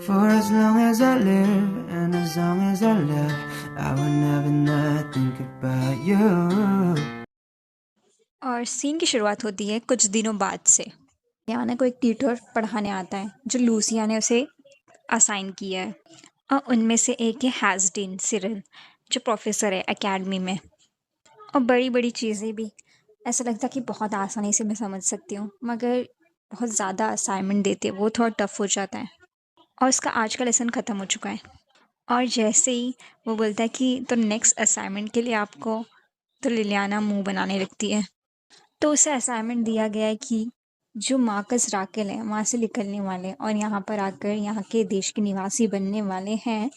For as long as I live and as long as I live, I will never not think about you. और scene की शुरुआत होती है कुछ दिनों बाद से। लियाना को एक ट्यूटर पढ़ाने आता है जो लूसिया ने उसे असाइन किया है, और उनमें से एक है हैज़डीन सिरिल, जो प्रोफेसर है एकेडमी में। और बड़ी बड़ी चीज़ें भी ऐसा लगता है कि बहुत आसानी से मैं समझ सकती हूँ, मगर बहुत ज़्यादा असाइनमेंट देते हैं, वो थोड़ा टफ हो जाता है। और उसका आज का लेसन ख़त्म हो चुका है, और जैसे ही वो बोलता है कि तो नेक्स्ट असाइनमेंट के लिए आपको, तो लिलियाना मुंह बनाने लगती है। तो उसे असाइनमेंट दिया गया है कि जो मार्कस राकेल हैं वहाँ से निकलने वाले हैं और यहाँ पर आकर यहाँ के देश के निवासी बनने वाले हैं,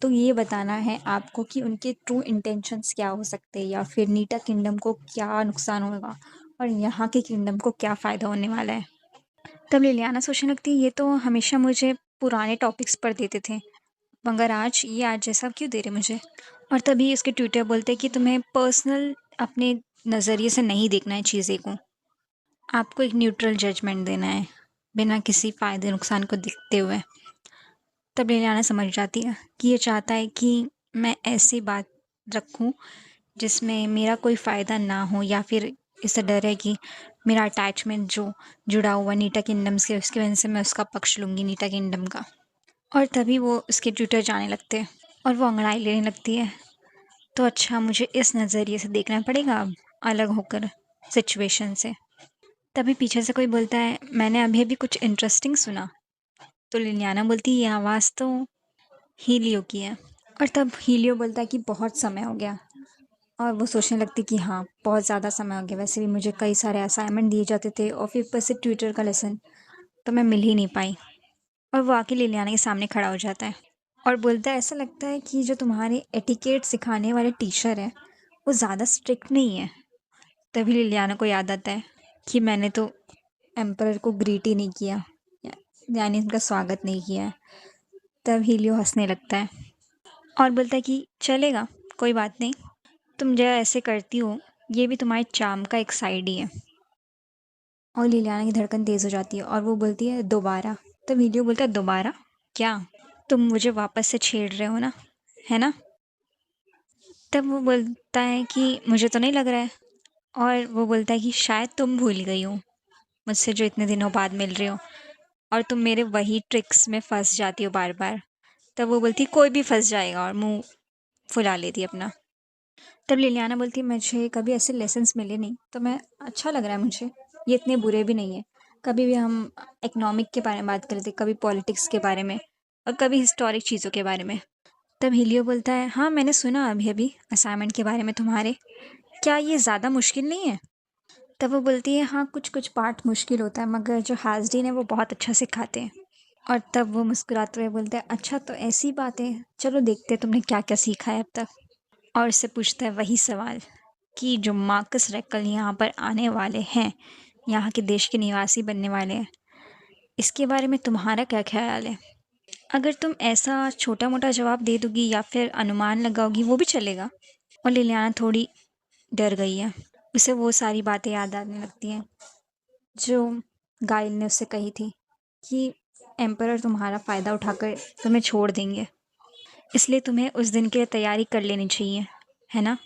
तो ये बताना है आपको कि उनके ट्रू इंटेंशंस क्या हो सकते हैं, या फिर नीटा किंगडम को क्या नुकसान होगा और यहाँ के किंगडम को क्या फ़ायदा होने वाला है। तब लिलियाना सोचने लगती है, ये तो हमेशा मुझे पुराने टॉपिक्स पर देते थे, मगर आज जैसा क्यों दे रहे मुझे। और तभी उसके ट्विटर बोलते हैं कि तुम्हें पर्सनल अपने नज़रिए से नहीं देखना है चीज़ें को, आपको एक न्यूट्रल जजमेंट देना है बिना किसी फ़ायदे नुकसान को देखते हुए। तब लिलियाना समझ जाती है कि ये चाहता है कि मैं ऐसी बात रखूं जिसमें मेरा कोई फ़ायदा ना हो, या फिर इससे डर है कि मेरा अटैचमेंट जो जुड़ा हुआ नीटा किंगडम से, उसकी वजह से मैं उसका पक्ष लूँगी नीटा किंगडम का। और तभी वो उसके ट्विटर जाने लगते हैं और वो अंगड़ाई लेने लगती है। तो अच्छा, मुझे इस नज़रिए से देखना पड़ेगा अब, अलग होकर सिचुएशन से। तभी पीछे से कोई बोलता है, मैंने अभी अभी कुछ इंटरेस्टिंग सुना। तो लिलियाना बोलती है, ये आवाज़ तो हीलियो की है। और तब हीलियो बोलता है कि बहुत समय हो गया। और वो सोचने लगती कि हाँ, बहुत ज़्यादा समय हो गया, वैसे भी मुझे कई सारे असाइनमेंट दिए जाते थे और फिर ऊपर से ट्विटर का लेसन, तो मैं मिल ही नहीं पाई। और वो आके लिलियाना के सामने खड़ा हो जाता है और बोलता है, ऐसा लगता है कि जो तुम्हारे एटिकेट सिखाने वाले टीचर हैं वो ज़्यादा स्ट्रिक्ट नहीं है। तभी लिलियाना को याद आता है कि मैंने तो एम्परर को ग्रीट ही नहीं किया, यानी उनका स्वागत नहीं किया है। तब हीलियो हंसने लगता है और बोलता है कि चलेगा, कोई बात नहीं, तुम जो ऐसे करती हो ये भी तुम्हारे चार्म का एक साइड ही है। और लिलियाना की धड़कन तेज़ हो जाती है और वो बोलती है, दोबारा। तब हीलियो बोलता है, दोबारा क्या? तुम मुझे वापस से छेड़ रहे हो ना, है ना? तब वो बोलता है कि मुझे तो नहीं लग रहा है। और वो बोलता है कि शायद तुम भूल गई हो मुझसे जो इतने दिनों बाद मिल रही हो, और तुम मेरे वही ट्रिक्स में फंस जाती हो बार बार। तब वो बोलती, कोई भी फंस जाएगा, और मुंह फुला लेती है अपना। तब लिलियाना बोलती है, मुझे कभी ऐसे लेसन्स मिले नहीं, तो मैं अच्छा लग रहा है मुझे, ये इतने बुरे भी नहीं है। कभी भी हम इकोनॉमिक के बारे में बात कर लेते, कभी पॉलिटिक्स के बारे में, और कभी हिस्टोरिक चीज़ों के बारे में। तब हीलियो बोलता है, हाँ मैंने सुना अभी अभी असाइनमेंट के बारे में तुम्हारे, क्या ये ज़्यादा मुश्किल नहीं है? तब वो बोलती है, हाँ कुछ कुछ पार्ट मुश्किल होता है, मगर जो हाजरीन है वो बहुत अच्छा सिखाते हैं। और तब वो मुस्कुराते हुए बोलते हैं, अच्छा तो ऐसी बात है, चलो देखते हैं तुमने क्या क्या सीखा है अब तक। और उससे पूछता है वही सवाल कि जो मार्कस रैकल यहाँ पर आने वाले हैं, यहाँ के देश के निवासी बनने वाले हैं, इसके बारे में तुम्हारा क्या ख्याल है? अगर तुम ऐसा छोटा मोटा जवाब दे दोगी या फिर अनुमान लगाओगी वो भी चलेगा। और लिलियाना थोड़ी डर गई है, उसे वो सारी बातें याद आने लगती हैं जो गाइल ने उससे कही थी कि एम्परर तुम्हारा फ़ायदा उठाकर तुम्हें छोड़ देंगे, इसलिए तुम्हें उस दिन के लिए तैयारी कर लेनी चाहिए, है ना?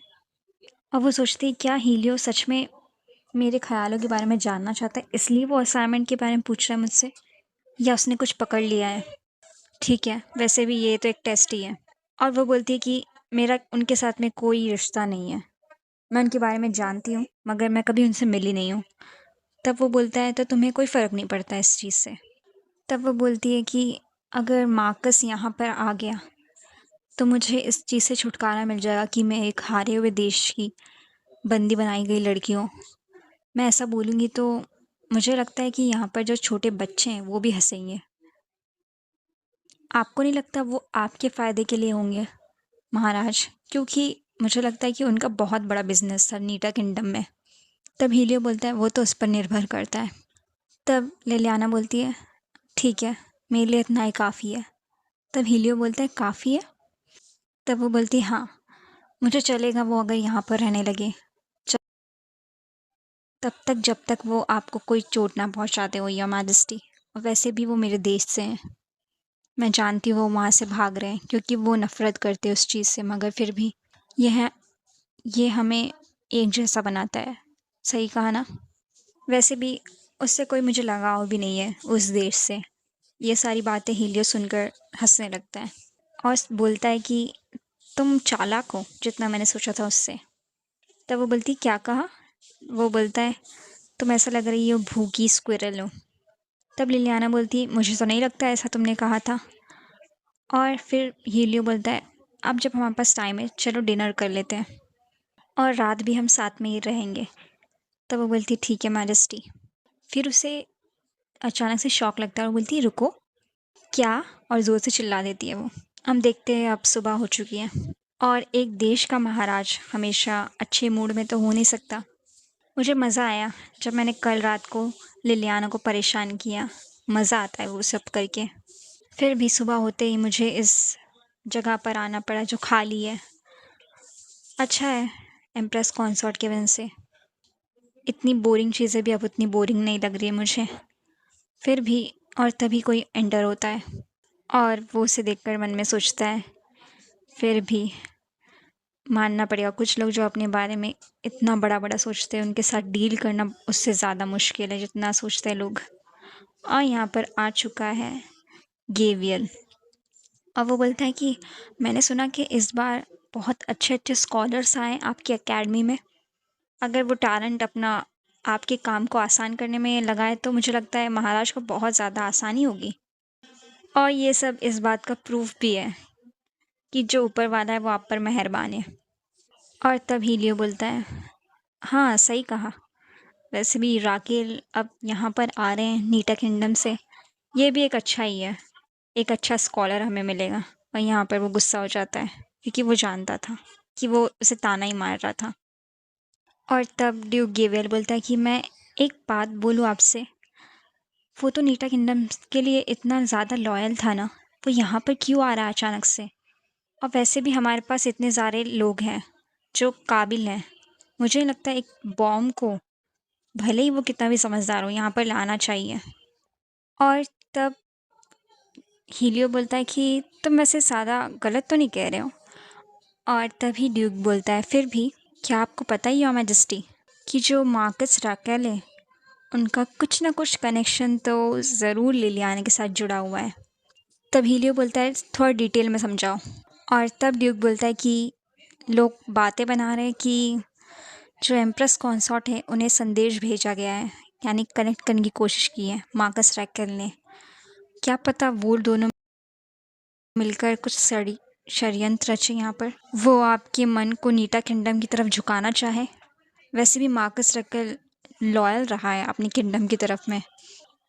और वो सोचती है, क्या हीलियो सच में मेरे ख्यालों के बारे में जानना चाहता है, इसलिए वो असाइनमेंट के बारे में पूछ रहा है मुझसे, या उसने कुछ पकड़ लिया है? ठीक है, वैसे भी ये तो एक टेस्ट ही है। और वो बोलती है कि मेरा उनके साथ में कोई रिश्ता नहीं है, मैं उनके बारे में जानती हूँ मगर मैं कभी उनसे मिली नहीं हूँ। तब वो बोलता है, तो तुम्हें कोई फ़र्क नहीं पड़ता इस चीज़ से? तब वो बोलती है कि अगर मार्कस यहाँ पर आ गया तो मुझे इस चीज़ से छुटकारा मिल जाएगा कि मैं एक हारे हुए देश की बंदी बनाई गई लड़की हूँ। मैं ऐसा बोलूँगी तो मुझे लगता है कि यहाँ पर जो छोटे बच्चे हैं वो भी हंसेंगे। आपको नहीं लगता वो आपके फ़ायदे के लिए होंगे महाराज? क्योंकि मुझे लगता है कि उनका बहुत बड़ा बिजनेस था नीटा किंगडम में। तब हीलियो बोलता है, वो तो उस पर निर्भर करता है। तब लिलियाना बोलती है, ठीक है, मेरे लिए इतना ही काफ़ी है। तब हीलियो बोलता है, काफ़ी है? तब वो बोलती है, हाँ मुझे चलेगा वो अगर यहाँ पर रहने लगे, च- तब तक जब तक वो आपको कोई चोट ना पहुँचाते हो, या मैजेस्टी। और वैसे भी वो मेरे देश से हैं। मैं जानती हूँ वो वहाँ से भाग रहे हैं क्योंकि वो नफ़रत करते हैं उस चीज़ से, मगर फिर भी यह ये हमें एक जैसा बनाता है। सही कहा ना? वैसे भी उससे कोई मुझे लगाव भी नहीं है उस देश से। ये सारी बातें हीलियो सुनकर हँसने लगता है और बोलता है कि तुम चालाक हो जितना मैंने सोचा था उससे। तब वो बोलती क्या कहा? वो बोलता है तुम ऐसा लग रही हो भूखी स्क्विरल हो। तब लिलियाना बोलती मुझे तो नहीं लगता ऐसा तुमने कहा था। और फिर हीलियो बोलता है अब जब हमारे पास टाइम है चलो डिनर कर लेते हैं और रात भी हम साथ में ही रहेंगे। तब वो बोलती ठीक है मैजेस्टी। फिर उसे अचानक से शॉक लगता है और बोलती रुको क्या, और ज़ोर से चिल्ला देती है वो। हम देखते हैं अब सुबह हो चुकी है और एक देश का महाराज हमेशा अच्छे मूड में तो हो नहीं सकता। मुझे मज़ा आया जब मैंने कल रात को लिलियाना को परेशान किया। मज़ा आता है वो सब करके। फिर भी सुबह होते ही मुझे इस जगह पर आना पड़ा जो खाली है। अच्छा है एम्प्रेस कॉन्सॉर्ट की वजह से इतनी बोरिंग चीज़ें भी अब उतनी बोरिंग नहीं लग रही है मुझे। फिर भी और तभी कोई एंटर होता है और वो उसे देखकर मन में सोचता है फिर भी मानना पड़ेगा कुछ लोग जो अपने बारे में इतना बड़ा बड़ा सोचते हैं उनके साथ डील करना उससे ज़्यादा मुश्किल है जितना सोचते हैं लोग। और यहाँ पर आ चुका है गेवियल और वो बोलता है कि मैंने सुना कि इस बार बहुत अच्छे अच्छे स्कॉलर्स आए आपकी एकेडमी में। अगर वो टैलेंट अपना आपके काम को आसान करने में लगाए तो मुझे लगता है महाराज को बहुत ज़्यादा आसानी होगी। और ये सब इस बात का प्रूफ भी है कि जो ऊपर वाला है वो आप पर मेहरबान है। और तब हीलियो बोलता है हाँ सही कहा। वैसे भी राकेल अब यहाँ पर आ रहे हैं नीटा किंगडम से, ये भी एक अच्छा ही है। एक अच्छा स्कॉलर हमें मिलेगा। और यहाँ पर वो गुस्सा हो जाता है क्योंकि वो जानता था कि वो उसे ताना ही मार रहा था। और तब ड्यूक गेवियल बोलता है कि मैं एक बात बोलूँ आपसे, वो तो नीटा किंगडम के लिए इतना ज़्यादा लॉयल था ना, वो यहाँ पर क्यों आ रहा है अचानक से? और वैसे भी हमारे पास इतने सारे लोग हैं जो काबिल हैं। मुझे नहीं लगता एक बॉम्ब को, भले ही वो कितना भी समझदार हो, यहाँ पर लाना चाहिए। और तब हीलियो बोलता है कि तुम वैसे ज़्यादा गलत तो नहीं कह रहे हो। और तभी ड्यूक बोलता है फिर भी क्या आपको पता ही, योर मैजेस्टी, कि जो मार्कस राकेल है उनका कुछ ना कुछ कनेक्शन तो ज़रूर लिलियाना के साथ जुड़ा हुआ है। तब हीलियो बोलता है थोड़ा डिटेल में समझाओ। और तब ड्यूक बोलता है कि लोग बातें बना रहे हैं कि जो एम्प्रेस कॉन्सॉर्ट है उन्हें संदेश भेजा गया है, यानी कनेक्ट करने की कोशिश की है मार्कस रैकेल ने। क्या पता वो दोनों मिलकर कुछ षड्यंत्र रचे यहाँ पर, वो आपके मन को नीटा किंगडम की तरफ झुकाना चाहे। वैसे भी मार्कस रैकेल लॉयल रहा है अपनी किंगडम की तरफ में।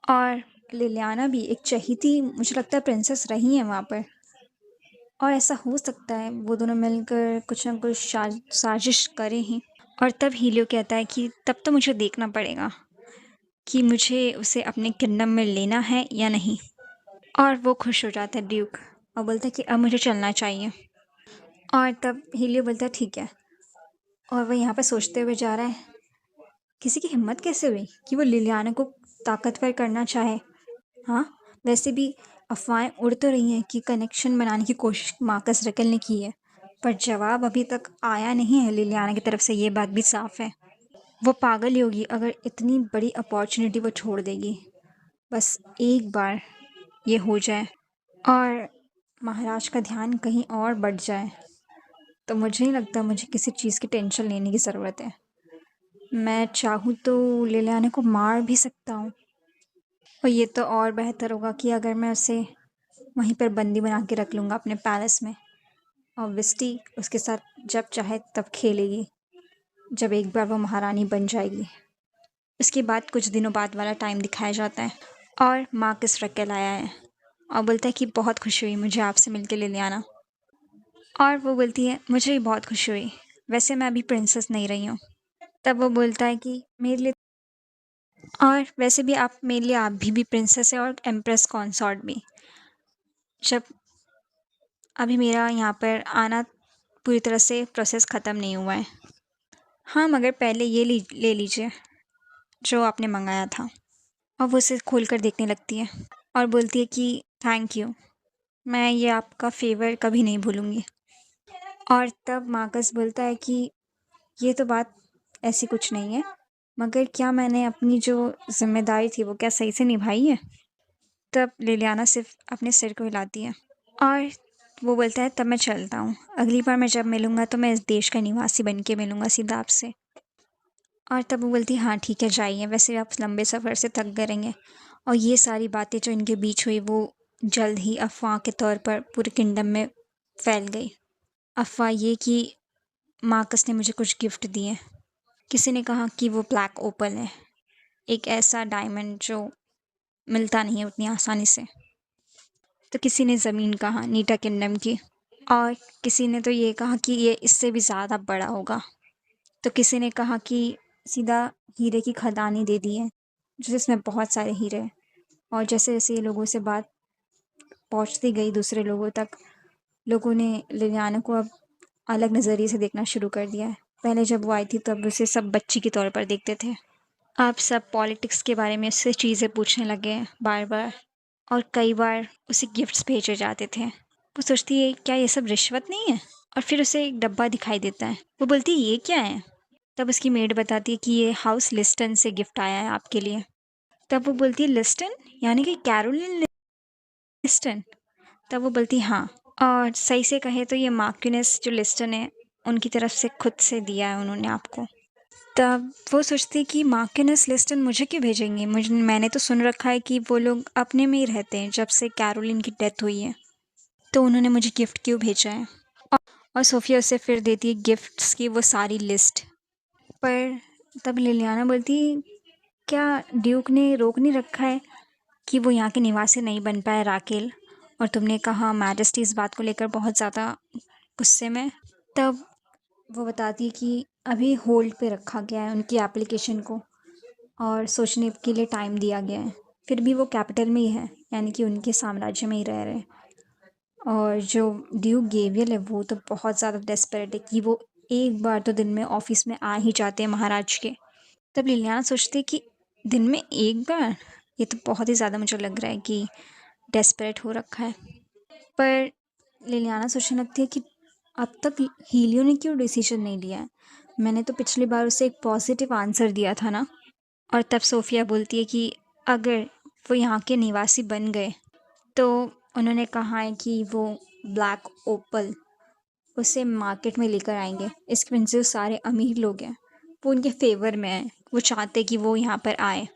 और लिलियाना भी एक चहेती, मुझे लगता है प्रिंसेस रही है वहाँ पर। और ऐसा हो सकता है वो दोनों मिलकर कुछ ना कुछ साजिश करें ही। और तब हीलियो कहता है कि तब तो मुझे देखना पड़ेगा कि मुझे उसे अपने किंगडम में लेना है या नहीं। और वो खुश हो जाता है ड्यूक और बोलता है कि अब मुझे चलना चाहिए। और तब हीलियो बोलता है ठीक है। और वह यहाँ पर सोचते हुए जा रहा है किसी की हिम्मत कैसे हुई कि वो लिलियाना को ताकतवर करना चाहे। हाँ, वैसे भी अफवाहें उड़ तो रही हैं कि कनेक्शन बनाने की कोशिश मार्कस रैकेल ने की है, पर जवाब अभी तक आया नहीं है लिलियाना की तरफ से, ये बात भी साफ है। वो पागल ही होगी अगर इतनी बड़ी अपॉर्चुनिटी वो छोड़ देगी। बस एक बार ये हो जाए और महाराज का ध्यान कहीं और बढ़ जाए तो मुझे नहीं लगता मुझे किसी चीज़ की टेंशन लेने की ज़रूरत है। मैं चाहूँ तो लिलियाना को मार भी सकता हूँ, और ये तो और बेहतर होगा कि अगर मैं उसे वहीं पर बंदी बना के रख लूँगा अपने पैलेस में। ऑब्वियसली उसके साथ जब चाहे तब खेलेगी, जब एक बार वो महारानी बन जाएगी। उसके बाद कुछ दिनों बाद वाला टाइम दिखाया जाता है और मार्कस रैकेल आया है और बोलता है कि बहुत खुशी हुई मुझे आपसे मिलके लिलियाना। और वो बोलती है मुझे भी बहुत खुशी हुई, वैसे मैं अभी प्रिंसेस नहीं रही हूँ। तब वो बोलता है कि मेरे लिए, और वैसे भी आप मेरे लिए आप भी प्रिंसेस है और एम्प्रेस कॉन्सॉर्ट भी। जब अभी मेरा यहाँ पर आना पूरी तरह से प्रोसेस ख़त्म नहीं हुआ है। हाँ, मगर पहले ये ले लीजिए जो आपने मंगाया था। और वो उसे खोल कर देखने लगती है और बोलती है कि थैंक यू। मैं ये आपका फ़ेवर कभी नहीं भूलूँगी। और तब मार्कस बोलता है कि ये तो बात ऐसी कुछ नहीं है, मगर क्या मैंने अपनी जो ज़िम्मेदारी थी वो क्या सही से निभाई है? तब लिलियाना सिर्फ़ अपने सिर को हिलाती है और वो बोलता है तब मैं चलता हूँ। अगली बार मैं जब मिलूँगा तो मैं इस देश का निवासी बन के मिलूँगा सीधा आपसे। और तब वो बोलती है हाँ ठीक है जाइए, वैसे आप लंबे सफ़र से थक गए रहेंगे। और ये सारी बातें जो इनके बीच हुई वो जल्द ही अफ़वाह के तौर पर पूरे किंगडम में फैल गई। अफ़वाह ये कि मार्कस ने मुझे कुछ गिफ्ट दिए। किसी ने कहा कि वो ब्लैक ओपल है, एक ऐसा डायमंड जो मिलता नहीं है उतनी आसानी से। तो किसी ने ज़मीन कहा नीटा किंगडम की, और किसी ने तो ये कहा कि ये इससे भी ज़्यादा बड़ा होगा। तो किसी ने कहा कि सीधा हीरे की खदानें दे दी है, जिसमें बहुत सारे हीरे हैं। और जैसे-जैसे ये लोगों से बात पहुँचती गई दूसरे लोगों तक, लोगों ने लिलियाना को अब अलग नज़रिए से देखना शुरू कर दिया है। पहले जब वो आई थी तब उसे सब बच्ची के तौर पर देखते थे। अब सब पॉलिटिक्स के बारे में उससे चीज़ें पूछने लगे हैं बार-बार, और कई बार उसे गिफ्ट्स भेजे जाते थे। वो सोचती है क्या ये सब रिश्वत नहीं है? और फिर उसे एक डब्बा दिखाई देता है। वो बोलती है ये क्या है? तब उसकी मेड बताती है कि ये हाउस लिस्टन से गिफ्ट आया है आपके लिए। तब वो बोलती है लिस्टन? यानी कि कैरोलिन लिस्टन? तब वो बोलती है हाँ। और सही से कहे तो ये मार्क्यूनेस जो लिस्टन है उनकी तरफ से खुद से दिया है उन्होंने आपको। तब वो सोचती है कि मार्क्यूनेस लिस्टन मुझे क्यों भेजेंगे? मैंने तो सुन रखा है कि वो लोग अपने में ही रहते हैं जब से कैरोलिन की डेथ हुई है। तो उन्होंने मुझे गिफ्ट क्यों भेजा है? और सोफिया उसे फिर देती है गिफ्ट्स की वो सारी लिस्ट। पर तब लिलियाना बोलती क्या ड्यूक ने रोक नहीं रखा है कि वो यहाँ के निवासी नहीं बन पाए राकेल? और तुमने कहा मैजेस्टी इस बात को लेकर बहुत ज़्यादा गुस्से में। तब वो बताती है कि अभी होल्ड पे रखा गया है उनकी एप्लीकेशन को, और सोचने के लिए टाइम दिया गया है। फिर भी वो कैपिटल में ही है, यानी कि उनके साम्राज्य में ही रह रहे हैं। और जो ड्यूक गेवियल है वो तो बहुत ज़्यादा डेस्परेट है कि वो एक बार तो दिन में ऑफिस में आ ही जाते हैं महाराज के। तब लिलियाना सोचती है कि दिन में एक बार, ये तो बहुत ही ज़्यादा मुझे लग रहा है कि डेस्परेट हो रखा है। पर लिलियाना सोचने लगती है कि अब तक हीलियो ने क्यों डिसीजन नहीं लिया है? मैंने तो पिछली बार उसे एक पॉजिटिव आंसर दिया था ना। और तब सोफिया बोलती है कि अगर वो यहाँ के निवासी बन गए तो उन्होंने कहा है कि वो ब्लैक ओपल उसे मार्केट में लेकर आएंगे। इसकी वजह से जो सारे अमीर लोग हैं वो उनके फेवर में हैं, वो चाहते कि वो यहाँ पर आए।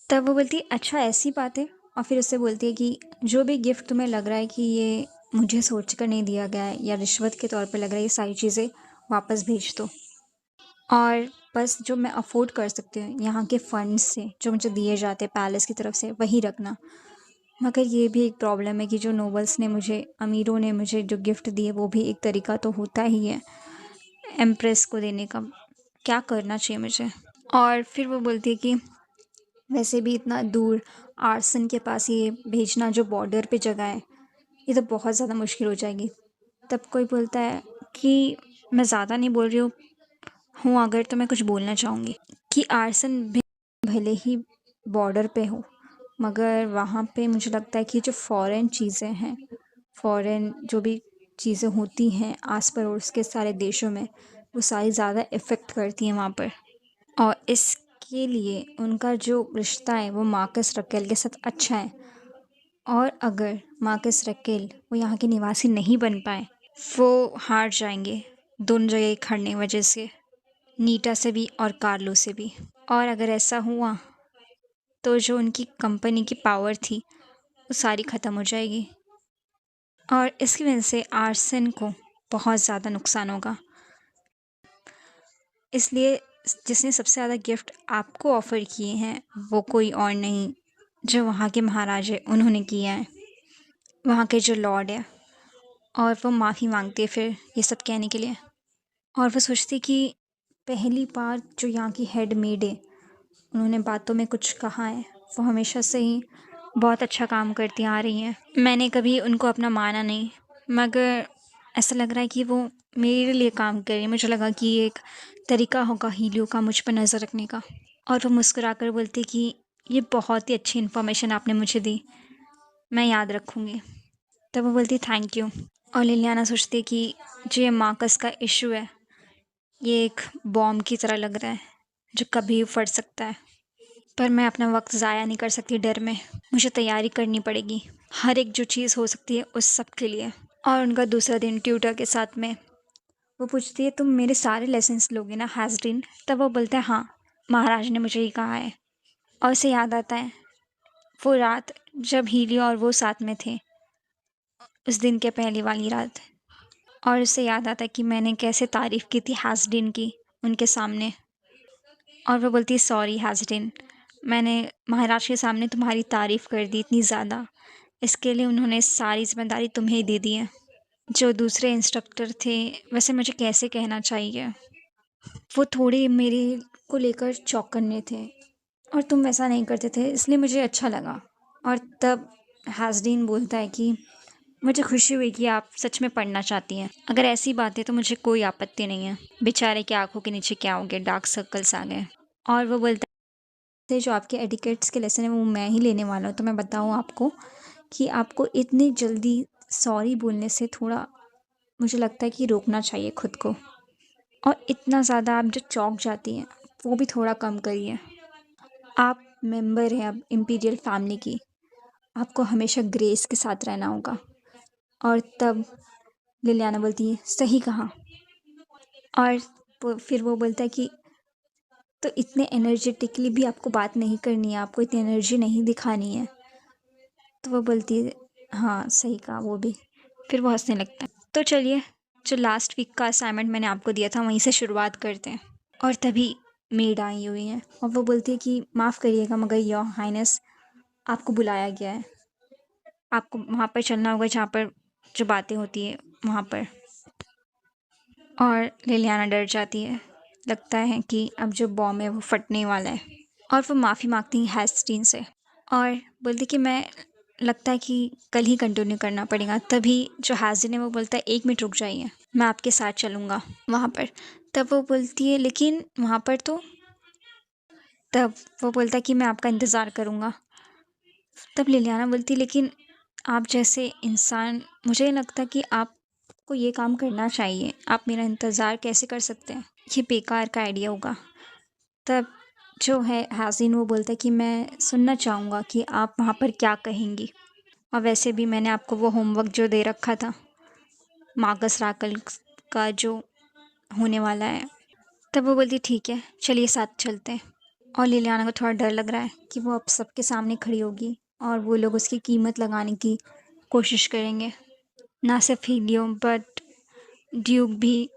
तब वो बोलती है अच्छा ऐसी बात है। और फिर उससे बोलती है कि जो भी गिफ्ट तुम्हें लग रहा है कि ये मुझे सोच कर नहीं दिया गया है या रिश्वत के तौर पर लग रहा है, ये सारी चीज़ें वापस भेज दो। और बस जो मैं अफोर्ड कर सकती हूँ यहाँ के फंड्स से जो मुझे दिए जाते हैं पैलेस की तरफ से वही रखना। मगर ये भी एक प्रॉब्लम है कि जो नोबल्स ने मुझे, अमीरों ने मुझे जो गिफ्ट दिए वो भी एक तरीका तो होता ही है एम्प्रेस को देने का। क्या करना चाहिए मुझे? और फिर वो बोलती है कि वैसे भी इतना दूर आर्सन के पास ये भेजना जो बॉर्डर पे जगह है, ये तो बहुत ज़्यादा मुश्किल हो जाएगी। तब कोई बोलता है कि मैं ज़्यादा नहीं बोल रही हूँ अगर तो मैं कुछ बोलना चाहूँगी कि आर्सन भी भले ही बॉर्डर पे हो, मगर वहाँ पे मुझे लगता है कि जो फॉरेन चीज़ें हैं, फॉरेन जो भी चीज़ें होती हैं आस पड़ोस के सारे देशों में, वो सारी ज़्यादा इफ़ेक्ट करती हैं वहाँ पर। और इसके लिए उनका जो रिश्ता है वो मार्कस रकेल के साथ अच्छा है। और अगर मार्कस रकेल वो यहाँ के निवासी नहीं बन पाए, वो हार जाएंगे दोनों जगह खड़ने वजह से, नीटा से भी और कार्लो से भी। और अगर ऐसा हुआ तो जो उनकी कंपनी की पावर थी वो सारी ख़त्म हो जाएगी, और इसकी वजह से आर्सन को बहुत ज़्यादा नुकसान होगा। इसलिए जिसने सबसे ज़्यादा गिफ्ट आपको ऑफ़र किए हैं वो कोई और नहीं, जो वहाँ के महाराज हैं उन्होंने किया है, वहाँ के जो लॉर्ड है। और वो माफ़ी मांगती है फिर ये सब कहने के लिए। और वो सोचती कि पहली बार जो यहाँ की हेड मेड है उन्होंने बातों में कुछ कहा है, वो हमेशा से ही बहुत अच्छा काम करती आ रही हैं। मैंने कभी उनको अपना माना नहीं, मगर ऐसा लग रहा है कि वो मेरे लिए काम कर रही है। मुझे लगा कि ये एक तरीका होगा हीलियो का मुझ पर नज़र रखने का। और वो मुस्कुरा कर बोलती कि ये बहुत ही अच्छी इन्फॉर्मेशन आपने मुझे दी, मैं याद रखूँगी। तब वो बोलती थैंक यू। और लिलियाना सोचती है कि जो ये मार्कस का इशू है ये एक बॉम्ब की तरह लग रहा है जो कभी भी फट सकता है, पर मैं अपना वक्त ज़ाया नहीं कर सकती डर में। मुझे तैयारी करनी पड़ेगी हर एक जो चीज़ हो सकती है उस सब के लिए। और उनका दूसरा दिन ट्यूटर के साथ में, वो पूछती है तुम मेरे सारे लेसन्स लोगे ना हैज़डीन? तब वो बोलता है हाँ, महाराज ने मुझे ही कहा है। और उसे याद आता है वो रात जब हीलियो और वो साथ में थे, उस दिन के पहली वाली रात। और उसे याद आता है कि मैंने कैसे तारीफ़ की थी हैज़डीन की उनके सामने। और वो बोलती है सॉरी हैज़डीन, मैंने महाराज के सामने तुम्हारी तारीफ़ कर दी इतनी ज़्यादा, इसके लिए उन्होंने सारी जिम्मेदारी तुम्हें ही दे दी है। जो दूसरे इंस्ट्रक्टर थे, वैसे मुझे कैसे कहना चाहिए, वो थोड़े मेरे को लेकर चौकन्ने थे और तुम वैसा नहीं करते थे, इसलिए मुझे अच्छा लगा। और तब हैज़डीन बोलता है कि मुझे खुशी हुई कि आप सच में पढ़ना चाहती हैं। अगर ऐसी बात है तो मुझे कोई आपत्ति नहीं है। बेचारे की आंखों के नीचे क्या हो गया, डार्क सर्कल्स आ गए। और वो बोलता है जो आपके एटिकेट्स के लेसन है वो मैं ही लेने वाला हूँ। तो मैं बताऊँ आपको कि आपको इतनी जल्दी सॉरी बोलने से थोड़ा मुझे लगता है कि रोकना चाहिए खुद को। और इतना ज़्यादा आप जो चौंक जाती हैं वो भी थोड़ा कम करिए। आप मेंबर हैं अब इम्पीरियल फैमिली की, आपको हमेशा ग्रेस के साथ रहना होगा। और तब लिलियाना बोलती है सही कहा। और फिर वो बोलता है कि तो इतने एनर्जेटिकली भी आपको बात नहीं करनी है, आपको इतनी एनर्जी नहीं दिखानी है। तो वो बोलती है हाँ सही कहा वो भी। फिर वो हंसने लगता है। तो चलिए, जो लास्ट वीक का असाइनमेंट मैंने आपको दिया था वहीं से शुरुआत करते हैं। और तभी मेड आई हुई हैं और वो बोलती है कि माफ़ करिएगा मगर योर हाइनेस, आपको बुलाया गया है, आपको वहाँ पर चलना होगा जहाँ पर जो बातें होती है वहाँ पर। और लिलियाना डर जाती है, लगता है कि अब जो बॉम्ब है वो फटने वाला है। और वो माफ़ी मांगती है हैस्टीन से और बोलती कि मैं लगता है कि कल ही कंटिन्यू करना पड़ेगा। तभी जो हैज़िन है वो बोलता है 1 मिनट रुक जाइए, मैं आपके साथ चलूँगा वहाँ पर। तब वो बोलती है लेकिन वहाँ पर तो, तब वो बोलता है कि मैं आपका इंतज़ार करूँगा। तब लिलियाना बोलती लेकिन आप जैसे इंसान, मुझे नहीं लगता कि आपको ये काम करना चाहिए, आप मेरा इंतज़ार कैसे कर सकते हैं, ये बेकार का आइडिया होगा। तब जो है हाज़िन वो बोलता है कि मैं सुनना चाहूँगा कि आप वहाँ पर क्या कहेंगी, और वैसे भी मैंने आपको वो होमवर्क जो दे रखा था मार्कस राकल का जो होने वाला है। तब वो बोलती ठीक है चलिए साथ चलते हैं। और लिलियाना को थोड़ा डर लग रहा है कि वो अब सबके सामने खड़ी होगी और वो लोग उसकी कीमत लगाने की कोशिश करेंगे, ना सिर्फ हीलियो बट ड्यूक भी,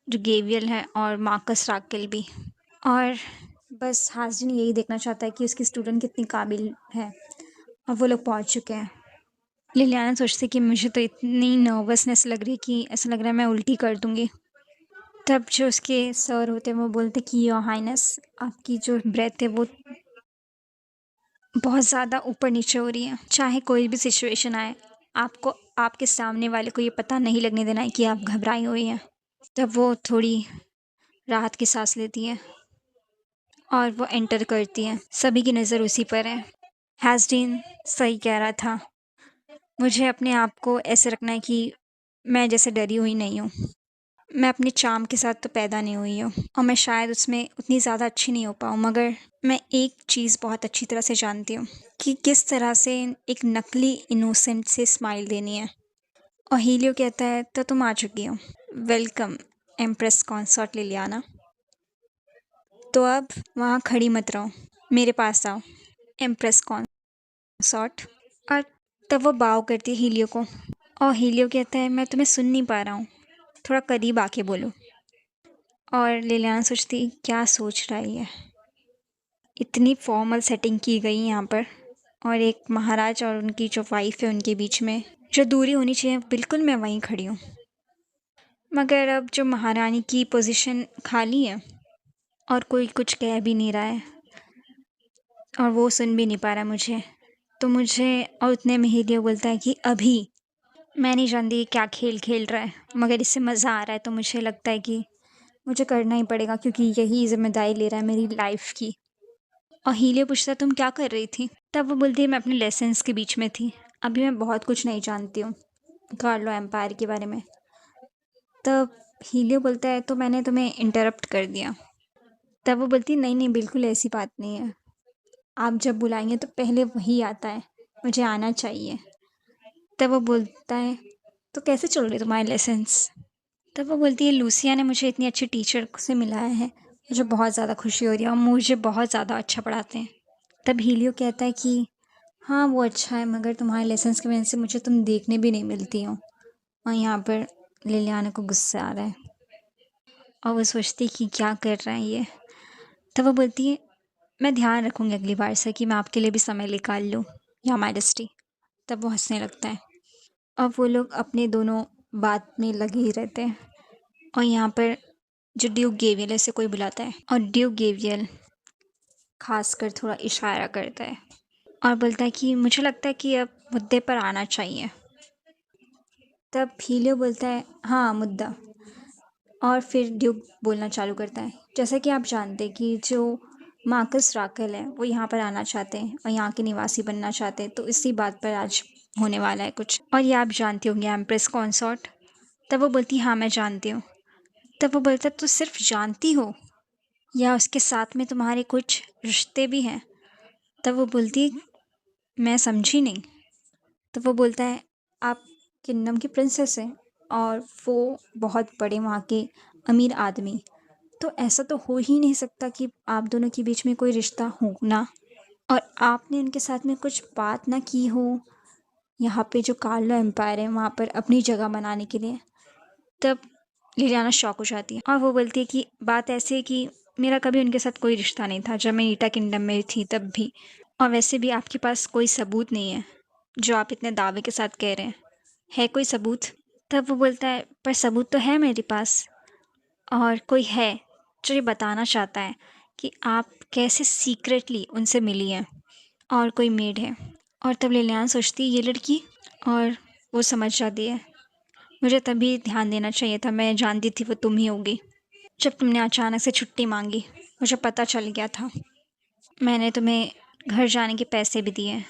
जो गेवियल है, और मार्कस राकेल भी। और बस हाजिन यही देखना चाहता है कि उसकी स्टूडेंट कितनी काबिल है। और वो लोग पहुंच चुके हैं। लिलियाना सोचती कि मुझे तो इतनी नर्वसनेस लग रही कि ऐसा लग रहा है मैं उल्टी कर दूंगी। तब जो उसके सर होते हैं वो बोलते कि योर हाइनेस, आपकी जो ब्रेथ है वो बहुत ज़्यादा ऊपर नीचे हो रही है। चाहे कोई भी सिचुएशन आए, आपको आपके सामने वाले को ये पता नहीं लगने देना है कि आप घबराई हुई हैं। तब वो थोड़ी राहत की सांस लेती है और वो एंटर करती है। सभी की नज़र उसी पर है। हैज़डीन सही कह रहा था, मुझे अपने आप को ऐसे रखना है कि मैं जैसे डरी हुई नहीं हूँ। मैं अपने चार्म के साथ तो पैदा नहीं हुई हूँ और मैं शायद उसमें उतनी ज़्यादा अच्छी नहीं हो पाऊँ, मगर मैं एक चीज़ बहुत अच्छी तरह से जानती हूँ कि किस तरह से एक नकली इनोसेंट से स्माइल देनी है। और हीलियो कहता है तो तुम आ चुकी हो, वेलकम एम्प्रेस कॉन्सॉर्ट लिलियाना। तो अब वहाँ खड़ी मत रहो, मेरे पास आओ एम्प्रेस कॉन्सॉर्ट। और तब वो बाव करती है हीलियो को और हीलियो कहता है मैं तुम्हें सुन नहीं पा रहा हूँ, थोड़ा करीब आके बोलो। और लिलियाना सोचती क्या सोच रहा है ये, इतनी फॉर्मल सेटिंग की गई यहाँ पर और एक महाराज और उनकी जो वाइफ है उनके बीच में जो दूरी होनी चाहिए बिल्कुल मैं वहीं खड़ी हूँ। मगर अब जो महारानी की पोजीशन खाली है और कोई कुछ कह भी नहीं रहा है और वो सुन भी नहीं पा रहा मुझे, तो मुझे, और उतने में ही लियो बोलता है कि अभी मैं नहीं जानती कि क्या खेल खेल रहा है, मगर इससे मज़ा आ रहा है तो मुझे लगता है कि मुझे करना ही पड़ेगा क्योंकि यही जिम्मेदारी ले रहा है मेरी लाइफ की। और हीलियो पूछता तुम क्या कर रही थी? तब वो बोलती है मैं अपने लेसन्स के बीच में थी, अभी मैं बहुत कुछ नहीं जानती हूँ। कार्लो एम्पायर के बारे में। तब हीलियो बोलता है तो मैंने तुम्हें इंटरप्ट कर दिया। तब वो बोलती है नहीं नहीं बिल्कुल ऐसी बात नहीं है, आप जब बुलाएंगे तो पहले वही आता है, मुझे आना चाहिए। तब वो बोलता है तो कैसे चल रहे तुम्हारे लेसन्स। तब वो बोलती है लूसिया ने मुझे इतनी अच्छी टीचर से मिलाया है, मुझे बहुत ज़्यादा खुशी हो रही है और मुझे बहुत ज़्यादा अच्छा पढ़ाते हैं। तब हीलियो कहता है कि हाँ वो अच्छा है मगर तुम्हारे लेसन्स की वजह से मुझे तुम देखने भी नहीं मिलती हो। और यहाँ पर लिलियाना को गुस्सा आ रहा है और वो सोचती है कि क्या कर रहा है ये। तब वो बोलती है मैं ध्यान रखूँगी अगली बार से कि मैं आपके लिए भी समय निकाल लूँ, या मैजेस्टी। तब वो हंसने लगता है। अब वो लोग अपने दोनों बात में लगे ही रहते हैं और यहाँ पर जो ड्यूक गेवियल है उसे कोई बुलाता है और ड्यूक गेवियल खासकर थोड़ा इशारा करता है और बोलता है कि मुझे लगता है कि अब मुद्दे पर आना चाहिए। तब हीलियो बोलता है हाँ मुद्दा। और फिर ड्यूक बोलना चालू करता है जैसा कि आप जानते हैं कि जो मार्कस राकल है वो यहाँ पर आना चाहते हैं और यहाँ के निवासी बनना चाहते हैं, तो इसी बात पर आज होने वाला है कुछ। और ये आप जानती होंगी एम्प्रेस कॉन्सॉर्ट। तब वो बोलती हाँ मैं जानती हूँ। तब वो बोलता तो सिर्फ जानती हो या उसके साथ में तुम्हारे कुछ रिश्ते भी हैं। तब वो बोलती मैं समझी नहीं। तब वो बोलता है आप किंगडम की प्रिंसेस हैं और वो बहुत बड़े वहाँ के अमीर आदमी, तो ऐसा तो हो ही नहीं सकता कि आप दोनों के बीच में कोई रिश्ता हो ना, और आपने उनके साथ में कुछ बात ना की हो यहाँ पे जो कार्लो एम्पायर है वहाँ पर अपनी जगह बनाने के लिए। तब लिलियाना शॉक हो जाती है और वो बोलती है कि बात ऐसी है कि मेरा कभी उनके साथ कोई रिश्ता नहीं था जब मैं ईटा किंगडम में थी तब भी, और वैसे भी आपके पास कोई सबूत नहीं है जो आप इतने दावे के साथ कह रहे हैं, है कोई सबूत। तब वो बोलता है पर सबूत तो है मेरे पास, और कोई है जो ये बताना चाहता है कि आप कैसे सीक्रेटली उनसे मिली हैं और कोई मेड है। और तब लिलियाना सोचती है ये लड़की, और वो समझ जाती है मुझे तभी ध्यान देना चाहिए था, मैं जानती थी वो तुम ही होगी। जब तुमने अचानक से छुट्टी मांगी मुझे पता चल गया था, मैंने तुम्हें घर जाने के पैसे भी दिए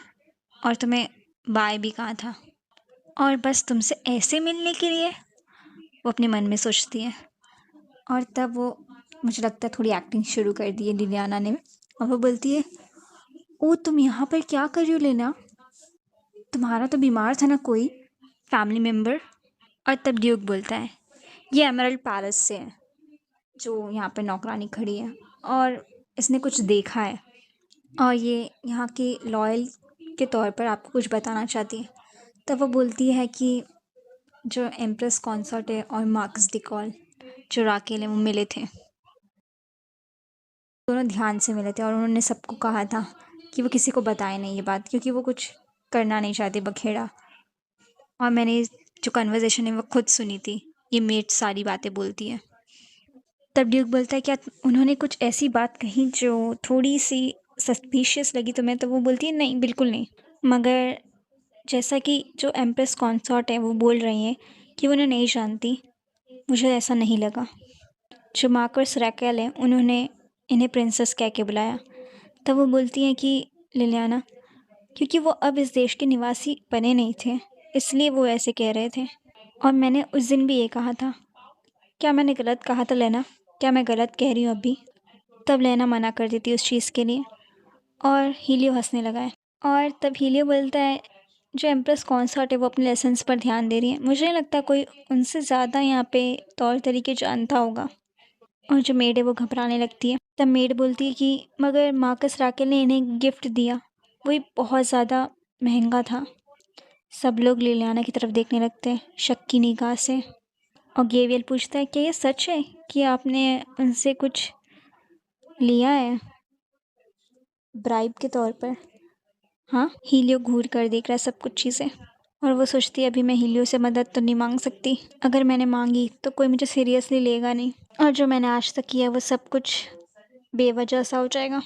और तुम्हें बाय भी कहा था, और बस तुमसे ऐसे मिलने के लिए, वो अपने मन में सोचती है। और तब वो मुझे लगता है थोड़ी एक्टिंग शुरू कर दी है लिलियाना ने, और वो बोलती है ओ तुम यहाँ पर क्या कर रही हो लेना, तुम्हारा तो बीमार था ना कोई फैमिली मेम्बर। और तब ड्यूक बोलता है ये एमरल्ड पैलेस से है, जो यहाँ पर नौकरानी खड़ी है और इसने कुछ देखा है और ये यहाँ के लॉयल के तौर पर आपको कुछ बताना चाहती है। तब वो बोलती है कि जो एम्प्रेस कॉन्सर्ट है और मार्कस डिकॉल जो राकेल है वो मिले थे, दोनों ध्यान से मिले थे और उन्होंने सबको कहा था कि वो किसी को बताए नहीं ये बात, क्योंकि वो कुछ करना नहीं चाहती बखेड़ा। और मैंने जो कन्वर्सेशन है वो खुद सुनी थी, ये मेट सारी बातें बोलती है। तब ड्यूक बोलता है क्या उन्होंने कुछ ऐसी बात कही जो थोड़ी सी सस्पिशियस लगी तुम्हें। तो वो बोलती है नहीं बिल्कुल नहीं, मगर जैसा कि जो एम्प्रेस कॉन्सॉर्ट है वो बोल रही हैं कि वो उन्हें नहीं जानती, मुझे ऐसा नहीं लगा। जो मार्कस रैकेल है उन्होंने इन्हें प्रिंसेस कह के बुलाया। तब वो बोलती हैं कि लिलियाना क्योंकि वो अब इस देश के निवासी बने नहीं थे इसलिए वो ऐसे कह रहे थे, और मैंने उस दिन भी ये कहा था। क्या मैंने गलत कहा था लेना, क्या मैं गलत कह रही हूँ अभी। तब लेना मना कर देती उस चीज़ के लिए और हीलियो हंसने लगा है। और तब हीलियो बोलता है जो एम्प्रेस कॉन्सर्ट है वो अपने लेसन्स पर ध्यान दे रही है, मुझे नहीं लगता कोई उनसे ज़्यादा यहाँ पे तौर तरीके जानता होगा। और जो मेड है वो घबराने लगती है। तब मेड बोलती है कि मगर मार्कस राकेल ने इन्हें गिफ्ट दिया, वही बहुत ज़्यादा महंगा था। सब लोग लिलियाना की तरफ देखने लगते हैं शक की निगाह से, और गेवियल पूछता है क्या ये सच है कि आपने उनसे कुछ लिया है ब्राइब के तौर पर। हाँ, हीलियो घूर कर देख रहा है सब कुछ चीज़ें, और वो सोचती है अभी मैं हीलियो से मदद तो नहीं मांग सकती, अगर मैंने मांगी तो कोई मुझे सीरियसली लेगा नहीं, और जो मैंने आज तक किया वो सब कुछ बेवजह सा हो जाएगा।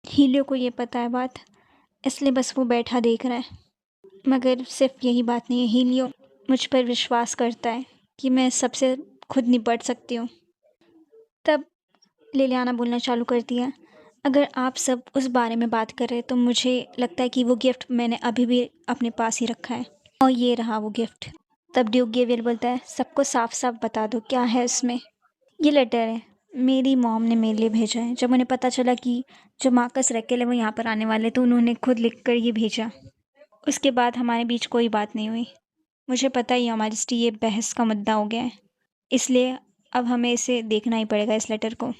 हीलियो को ये पता है बात, इसलिए बस वो बैठा देख रहा है। मगर सिर्फ यही बात नहीं है, हीलियो मुझ पर विश्वास करता है कि मैं सबसे खुद निपट सकती हूँ। तब लिलियाना बोलना चालू करती है अगर आप सब उस बारे में बात कर रहे हैं तो मुझे लगता है कि वो गिफ्ट मैंने अभी भी अपने पास ही रखा है, और ये रहा वो गिफ्ट। तब ड्यूक गेवियल बोलता है, सबको साफ साफ बता दो क्या है उसमें। ये लेटर है, मेरी मॉम ने मेरे लिए भेजा है। जब उन्हें पता चला कि जो मार्कस रैकेल है वो यहाँ पर आने वाले, तो उन्होंने खुद लिख कर ये भेजा। उसके बाद हमारे बीच कोई बात नहीं हुई। मुझे पता ही है हमारी ये बहस का मुद्दा हो गया है, इसलिए अब हमें इसे देखना ही पड़ेगा, इस लेटर को।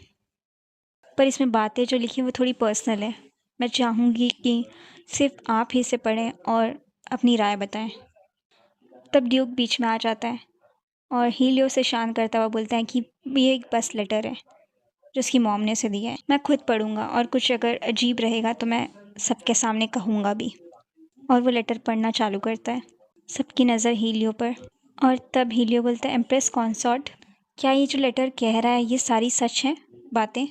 पर इसमें बातें जो लिखी हैं वो थोड़ी पर्सनल है। मैं चाहूँगी कि सिर्फ आप ही इसे पढ़ें और अपनी राय बताएं। तब ड्यूक बीच में आ जाता है और हीलियो से शांत करता हुआ बोलता है कि ये एक बस लेटर है जो उसकी मॉम ने उसे दिया है। मैं खुद पढ़ूंगा और कुछ अगर अजीब रहेगा तो मैं सबके सामने कहूँगा भी। और वो लेटर पढ़ना चालू करता है, सबकी नज़र हीलियो पर। और तब हीलियो बोलता है, एम्प्रेस कॉन्सॉर्ट, क्या ये जो लेटर कह रहा है ये सारी सच है बातें?